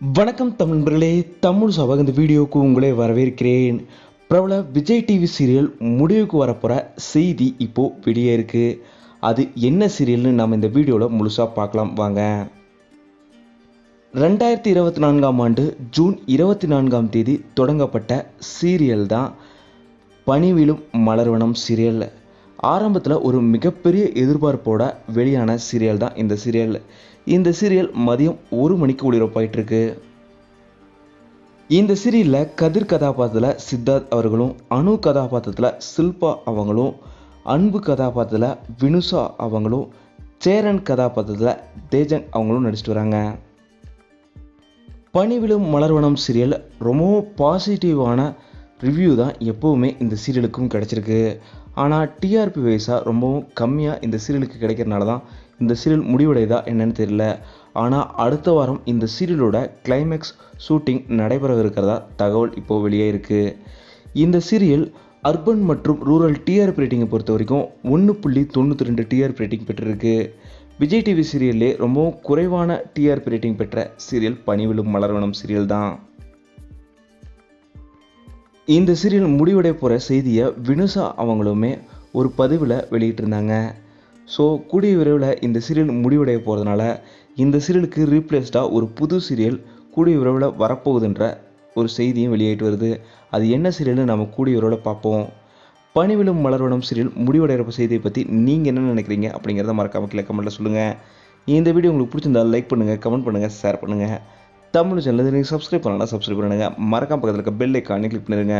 வணக்கம் தமிழர்களே, தமிழ் சபக இந்த வீடியோவுக்கு உங்களை வரவேற்கிறேன். பிரபல விஜய் டிவி சீரியல் முடிவுக்கு வரப்போகிற செய்தி இப்போது வெளியே இருக்குது. அது என்ன சீரியல்னு நம்ம இந்த வீடியோவில் முழுசாக பார்க்கலாம் வாங்க. 2024ஆம் ஆண்டு ஜூன் 24ஆம் தேதி தொடங்கப்பட்ட சீரியல் தான் பனிவிழும் மலர்வனம் சீரியல். ஆரம்பத்தில் ஒரு மிகப்பெரிய எதிர்பார்ப்போட வெளியான சீரியல் தான் இந்த சீரியல். இந்த சீரியல் மதியம் 1 மணிக்கு ஒளிபரப்பாயிட்டிருக்கு. இந்த சீரியலில் கதிர் கதாபாத்திரத்தில் சித்தார்த் அவர்களும், அனு கதாபாத்திரத்தில் சில்பா அவங்களும், அன்பு கதாபாத்திரத்தில் வினுஷா அவங்களும், சேரன் கதாபாத்திரத்தில் தேஜன் அவங்களும் நடிச்சிட்டு வராங்க. பனிவிழும் மலர்வனம் சீரியல் ரொம்பவும் பாசிட்டிவான ரிவ்யூ தான் எப்போவுமே இந்த சீரியலுக்கும் கிடச்சிருக்கு. ஆனால் டிஆர்பி வைஸாக ரொம்பவும் கம்மியாக இந்த சீரியலுக்கு கிடைக்கிறனால தான் இந்த சீரியல் முடிவடைதா என்னன்னு தெரியல. ஆனால் அடுத்த வாரம் இந்த சீரியலோட கிளைமேக்ஸ் ஷூட்டிங் நடைபெறவிருக்கிறதா தகவல் இப்போது வெளியே இருக்குது. இந்த சீரியல் அர்பன் மற்றும் ரூரல் டிஆர்பி ரேட்டிங்கை பொறுத்த வரைக்கும் 1.92 டிஆர்பி ரேட்டிங் பெற்றிருக்கு. விஜய் டிவி சீரியல்லே ரொம்பவும் குறைவான டிஆர்பி ரேட்டிங் பெற்ற சீரியல் பனிவிழும் மலர்வனம் சீரியல் தான். இந்த சீரியல் முடிவடைய போகிற செய்தியை வினுஷா அவங்களுமே ஒரு பதிவில் வெளியிட்டிருந்தாங்க. ஸோ கூடிய விரைவில் இந்த சீரியல் முடிவடைய போகிறதுனால இந்த சீரியலுக்கு ரீப்ளேஸ்டாக ஒரு புது சீரியல் கூடிய விரைவில் வரப்போகுதுன்ற ஒரு செய்தியும் வெளியிட்டு வருது. அது என்ன சீரியல்னு நம்ம கூடிய விரைவில் பார்ப்போம். பனிவிழும் மலர்வனம் சீரியல் முடிவடைகிற செய்தியை பற்றி நீங்கள் என்ன நினைக்கிறீங்க அப்படிங்கிறத மறக்காமல் கீழே கமெண்ட்டில் சொல்லுங்கள். இந்த வீடியோ உங்களுக்கு பிடிச்சிருந்தால் லைக் பண்ணுங்கள், கமெண்ட் பண்ணுங்கள், ஷேர் பண்ணுங்கள். தமிழ் சேனல் நீங்கள் சப்ஸ்கிரைப் பண்ணலாம், சப்ஸ்கிரைப் பண்ணுங்கள். மறக்காம பக்கத்தில் இருக்க பெல் ஐக்கானை கிளிக் பண்ணிடுங்க.